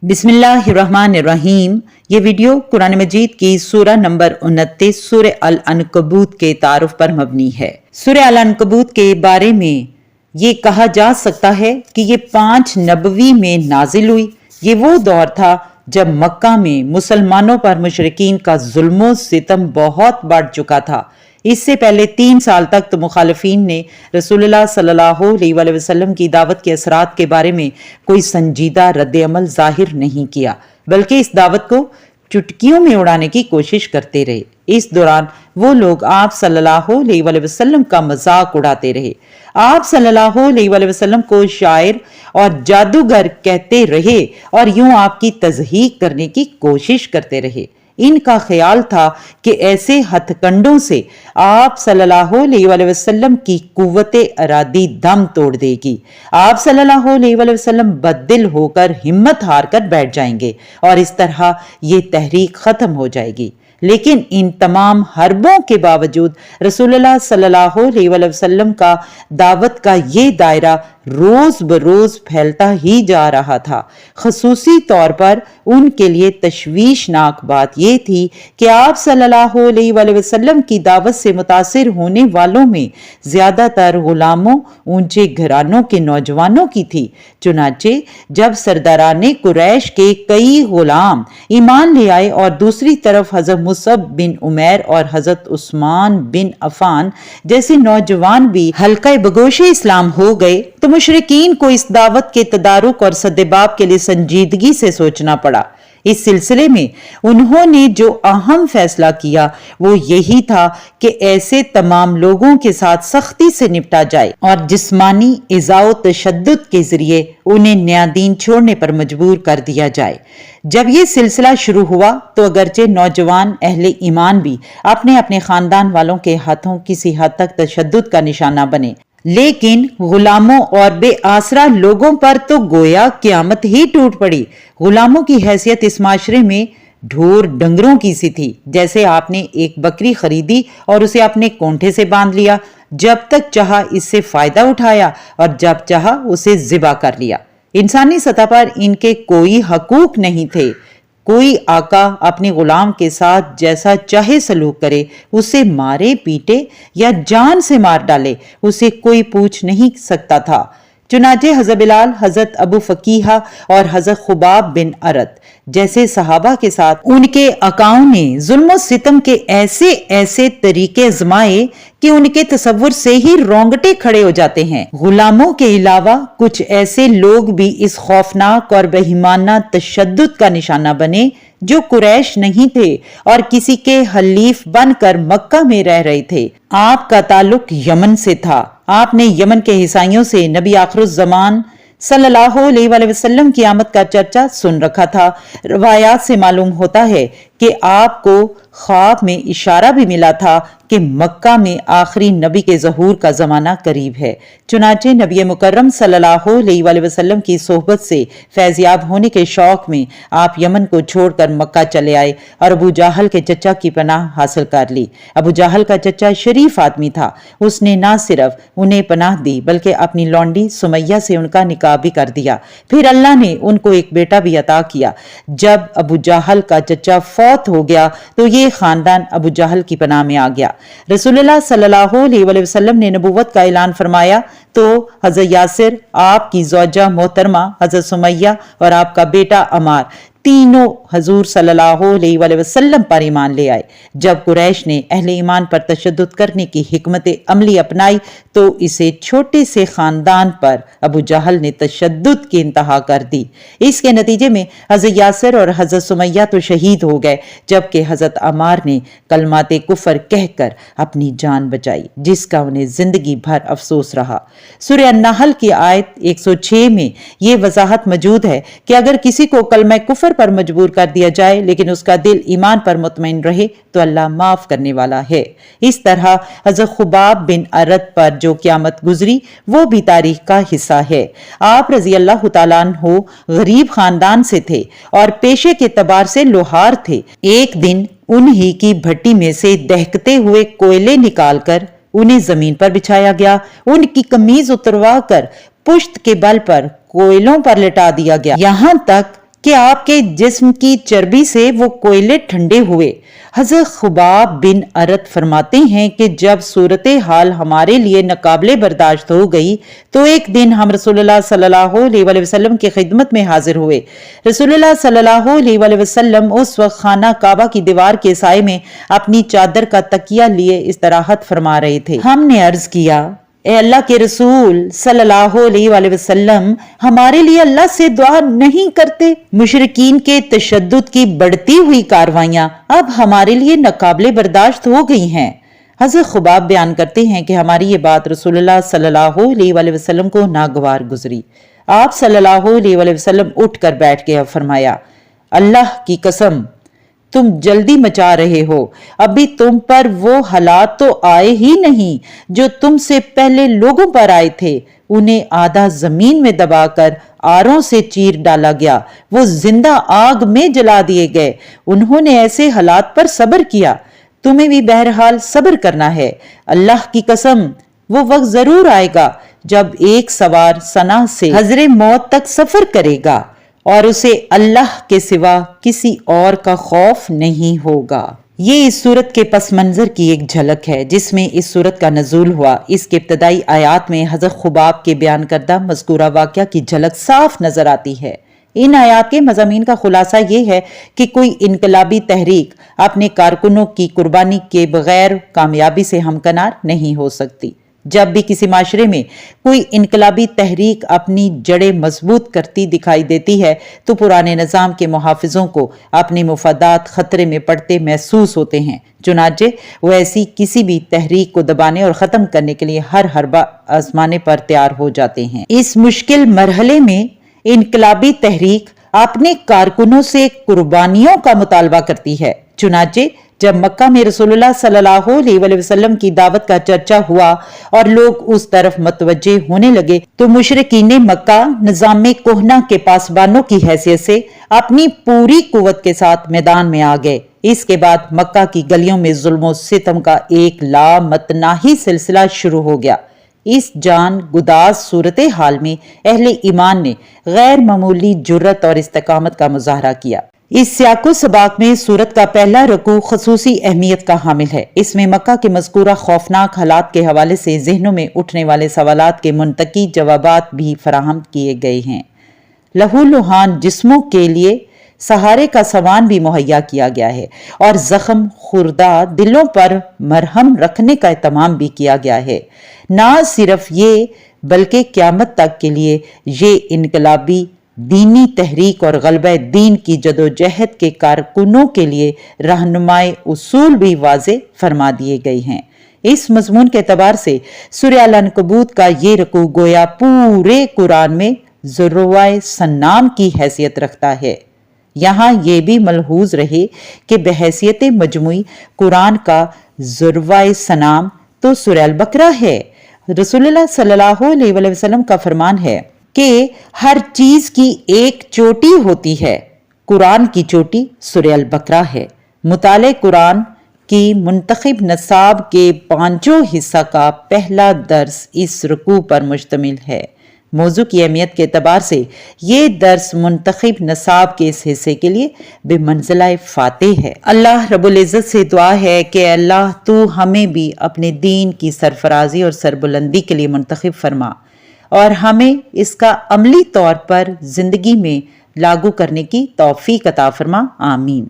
बिस्मिल्लाहिर्रहमानिर्रहीम। ये वीडियो कुरान मजीद की सूरह नंबर 29 सूरह अल-अनकबूत के तारुफ पर मबनी है। सूरह अल-अनकबूत के बारे में ये कहा जा सकता है कि ये 5 नबवी में नाजिल हुई। ये वो दौर था जब मक्का में मुसलमानों पर मुशरिकीन का जुल्म सितम बहुत बढ़ चुका था। इससे पहले 3 साल तक तो मुखालिफिन ने रसूलुल्लाह सल्लल्लाहु अलैहि वसल्लम की दावत के असरात के बारे में कोई संजीदा रद्द-ए-अमल जाहिर नहीं किया, बल्कि इस दावत को चुटकियों में उड़ाने की कोशिश करते रहे। इस दौरान वो लोग आप सल्लल्लाहु अलैहि वसल्लम का मजाक उड़ाते रहे। आप सल्लल्लाहु अलैहि वसल्लम को शायर और जादूगर कहते रहे और यूं आपकी तज़हीक करने की कोशिश करते रहे। इनका ख्याल था कि ऐसे हथकंडों से आप सल्लल्लाहु अलैहि वसल्लम की कुव्वते अरादी दम तोड़ देगी। आप सल्लल्लाहु अलैहि वसल्लम बददिल होकर हिम्मत हार कर बैठ जाएंगे और इस तरह ये तहरीक खत्म हो जाएगी। लेकिन इन तमाम हरबों के बावजूद रसूलुल्लाह सल्लल्लाहु अलैहि वसल्लम का दावत का ये दायरा रोज बरोज फैलता ही जा रहा था। खसूसी तौर पर उनके लिए तशवीशनाक बात यह थी कि आप सल्लल्लाहु अलैहि वसल्लम की दावत से मुतासिर होने वालों में ज्यादातर गुलामों, ऊंचे घरानों के नौजवानों की थी। चुनाचे जब सरदाराने कुरैश के कई गुलाम ईमान ले आए और दूसरी तरफ हजरत मुसअब बिन उमैर और हजरत उस्मान बिन अफान जैसे नौजवान भी हल्का बगोशे इस्लाम हो गए, तो मुशरिकीन को इस दावत के तदारुक और सद्देबाब के लिए संजीदगी से सोचना पड़ा। इस सिलसिले में उन्होंने जो अहम फैसला किया वो यही था कि ऐसे तमाम लोगों के साथ सख्ती से निपटा जाए और जिस्मानी इज़ा तशद्दुद के जरिए उन्हें नया दीन छोड़ने पर मजबूर कर दिया जाए। जब ये सिलसिला शुरू हुआ तो अगरचे नौजवान अहले ईमान भी अपने अपने खानदान वालों के हाथों किसी हद तक तशद्दुद का निशाना बने, लेकिन गुलामों और बेआसरा लोगों पर तो गोया क़यामत ही टूट पड़ी। गुलामों की हैसियत इस माशरे में ढोर डंगरों की सी थी। जैसे आपने एक बकरी खरीदी और उसे अपने कोंठे से बांध लिया, जब तक चाहा इससे फायदा उठाया और जब चाहा उसे ज़िबा कर लिया। इंसानी सतह पर इनके कोई हकूक नहीं थे। कोई आका अपने गुलाम के साथ जैसा चाहे सलूक करे, उसे मारे पीटे या जान से मार डाले, उसे कोई पूछ नहीं सकता था। चुनाचे हज़रत बिलाल, हज़रत अबू फकीहा और हज़रत खुबाब बिन अरत जैसे सहाबा के साथ उनके आकाओं ने जुल्म सितम के ऐसे ऐसे तरीके आजमाए कि उनके तसव्वुर से ही रोंगटे खड़े हो जाते हैं। गुलामों के अलावा कुछ ऐसे लोग भी इस खौफनाक और बेईमाना तशद्दुद का निशाना बने जो कुरैश नहीं थे और किसी के हलीफ बनकर मक्का में रह रहे थे। आपका ताल्लुक यमन से था। आपने यमन के ईसाइयों से नबी आखिरुज़्ज़मान सल्लल्लाहु अलैहि वसल्लम की आमद का चर्चा सुन रखा था। रवायात से मालूम होता है कि आपको ख्वाब में इशारा भी मिला था कि मक्का में आखिरी नबी के ज़हूर का ज़माना करीब है। चुनाचे नबी मुकर्रम सल्लल्लाहु अलैहि वसल्लम की सोहबत से फैज़याब होने के शौक में आप यमन को छोड़कर मक्का चले आए और अबू जाहल के चचा की पनाह हासिल कर ली। अबू जाहल का चचा शरीफ आदमी था। उसने ना सिर्फ उन्हें पनाह दी बल्कि अपनी लौंडी सुमैया से उनका निकाह भी कर दिया। फिर अल्लाह ने उनको एक बेटा भी अता किया। जब अबू जाहल का चचा फौत हो गया तो ये खानदान अबू जाहल की पनाह में आ गया। रसूलुल्लाह सल्लल्लाहु अलैहि वसल्लम ने नबुव्वत का ऐलान फरमाया तो हजरत यासिर, आपकी ज़ौजा मोहतरमा हजरत सुमैया और आपका बेटा अमार तीनों हजूर सल्लल्लाहु अलैहि वसल्लम पर ईमान ले आए। जब कुरैश ने अहले ईमान पर तशद्दुद करने की हिकमत अमली अपनाई तो इसे छोटे से खानदान पर अबू जहल ने तशद्दुद की इंतहा कर दी। इसके नतीजे में हजरत यासिर और हजरत सुमैया तो शहीद हो गए, जबकि हजरत अमार ने कलमाते कुफर कहकर अपनी जान बचाई, जिसका उन्हें जिंदगी भर अफसोस रहा। सूरह अन-नहल की आयत 106 में ये वजाहत मौजूद है कि अगर किसी को कलमा कुफर पर मजबूर कर दिया जाए लेकिन उसका दिल ईमान पर मुतमईन रहे तो अल्लाह माफ करने वाला है। इस तरह हजरत खुबाब बिन अरत पर जो क़यामत गुजरी वो भी तारीख का हिस्सा है। आप रजी अल्लाह तआला अन्हु गरीब खानदान से थे और पेशे के एतबार से लोहार थे। एक दिन उन्हीं की भट्टी में से दहकते हुए कोयले निकालकर उन्हें जमीन पर बिछाया गया। उनकी कमीज उतरवा कर पुश्त के बल पर कोयलों पर लिटा दिया गया, यहाँ तक کہ آپ کے جسم کی چربی سے وہ کوئلے ٹھنڈے ہوئے۔ حضرت خباب بن ارت فرماتے ہیں کہ جب صورتحال ہمارے لیے ناقابل برداشت ہو گئی تو ایک دن ہم رسول اللہ صلی اللہ علیہ وآلہ وسلم کی خدمت میں حاضر ہوئے۔ رسول اللہ صلی اللہ علیہ وآلہ وسلم اس وقت خانہ کعبہ کی دیوار کے سائے میں اپنی چادر کا تکیہ لیے استراحت فرما رہے تھے۔ ہم نے عرض کیا، اے اللہ کے رسول صلی اللہ علیہ وآلہ وسلم، ہمارے لیے اللہ سے دعا نہیں کرتے؟ مشرکین کے تشدد کی بڑھتی ہوئی کارروائیاں اب ہمارے لیے ناقابل برداشت ہو گئی ہیں۔ حضرت خباب بیان کرتے ہیں کہ ہماری یہ بات رسول اللہ صلی اللہ علیہ وآلہ وسلم کو ناگوار گزری۔ آپ صلی اللہ علیہ وآلہ وسلم اٹھ کر بیٹھ کے فرمایا، اللہ کی قسم، تم جلدی مچا رہے ہو، ابھی تم پر وہ حالات تو آئے ہی نہیں جو تم سے پہلے لوگوں پر آئے تھے۔ انہیں آدھا زمین میں دبا کر آروں سے چیر ڈالا گیا، وہ زندہ آگ میں جلا دیے گئے۔ انہوں نے ایسے حالات پر صبر کیا، تمہیں بھی بہرحال صبر کرنا ہے۔ اللہ کی قسم، وہ وقت ضرور آئے گا جب ایک سوار صنع سے حضر موت تک سفر کرے گا اور اسے اللہ کے سوا کسی اور کا خوف نہیں ہوگا۔ یہ اس سورت کے پس منظر کی ایک جھلک ہے جس میں اس سورت کا نزول ہوا۔ اس کے ابتدائی آیات میں حضرت خباب کے بیان کردہ مذکورہ واقعہ کی جھلک صاف نظر آتی ہے۔ ان آیات کے مضامین کا خلاصہ یہ ہے کہ کوئی انقلابی تحریک اپنے کارکنوں کی قربانی کے بغیر کامیابی سے ہمکنار نہیں ہو سکتی۔ جب بھی کسی معاشرے میں کوئی انقلابی تحریک اپنی جڑیں مضبوط کرتی دکھائی دیتی ہے تو پرانے نظام کے محافظوں کو اپنے مفادات خطرے میں پڑتے محسوس ہوتے ہیں، چنانچہ وہ ایسی کسی بھی تحریک کو دبانے اور ختم کرنے کے لیے ہر حربہ آزمانے پر تیار ہو جاتے ہیں۔ اس مشکل مرحلے میں انقلابی تحریک اپنے کارکنوں سے قربانیوں کا مطالبہ کرتی ہے۔ چنانچہ جب مکہ میں رسول اللہ صلی اللہ علیہ وآلہ وسلم کی دعوت کا چرچا ہوا اور لوگ اس طرف متوجہ ہونے لگے تو مشرکین مکہ نظام کہنہ کے پاسبانوں کی حیثیت سے اپنی پوری قوت کے ساتھ میدان میں آ گئے۔ اس کے بعد مکہ کی گلیوں میں ظلم و ستم کا ایک لامتناہی سلسلہ شروع ہو گیا۔ اس جان گداز صورتحال میں اہل ایمان نے غیر معمولی جرأت اور استقامت کا مظاہرہ کیا۔ اس سیاق و سباق میں سورت کا پہلا رکوع خصوصی اہمیت کا حامل ہے۔ اس میں مکہ کے مذکورہ خوفناک حالات کے حوالے سے ذہنوں میں اٹھنے والے سوالات کے منطقی جوابات بھی فراہم کیے گئے ہیں۔ لہو لہان جسموں کے لیے سہارے کا سامان بھی مہیا کیا گیا ہے اور زخم خوردہ دلوں پر مرہم رکھنے کا اہتمام بھی کیا گیا ہے۔ نہ صرف یہ بلکہ قیامت تک کے لیے یہ انقلابی دینی تحریک اور غلبہ دین کی جدوجہد کے کارکنوں کے لیے رہنمائی اصول بھی واضح فرما دیے گئے ہیں۔ اس مضمون کے اعتبار سے سورہ العنکبوت کا یہ رکوع گویا پورے قرآن میں ذروۂ سنام کی حیثیت رکھتا ہے۔ یہاں یہ بھی ملحوظ رہے کہ بحیثیت مجموعی قرآن کا ذروۂ سنام تو سورہ البقرہ ہے۔ رسول اللہ صلی اللہ علیہ وآلہ وسلم کا فرمان ہے کہ ہر چیز کی ایک چوٹی ہوتی ہے، قرآن کی چوٹی سورہ البقرہ ہے۔ مطالعہ قرآن کی منتخب نصاب کے 5 حصہ کا پہلا درس اس رکوع پر مشتمل ہے۔ موضوع کی اہمیت کے اعتبار سے یہ درس منتخب نصاب کے اس حصے کے لیے بے منزلہ فاتح ہے۔ اللہ رب العزت سے دعا ہے کہ اللہ تو ہمیں بھی اپنے دین کی سرفرازی اور سربلندی کے لیے منتخب فرما اور ہمیں اس کا عملی طور پر زندگی میں لاگو کرنے کی توفیق عطا فرما، آمین۔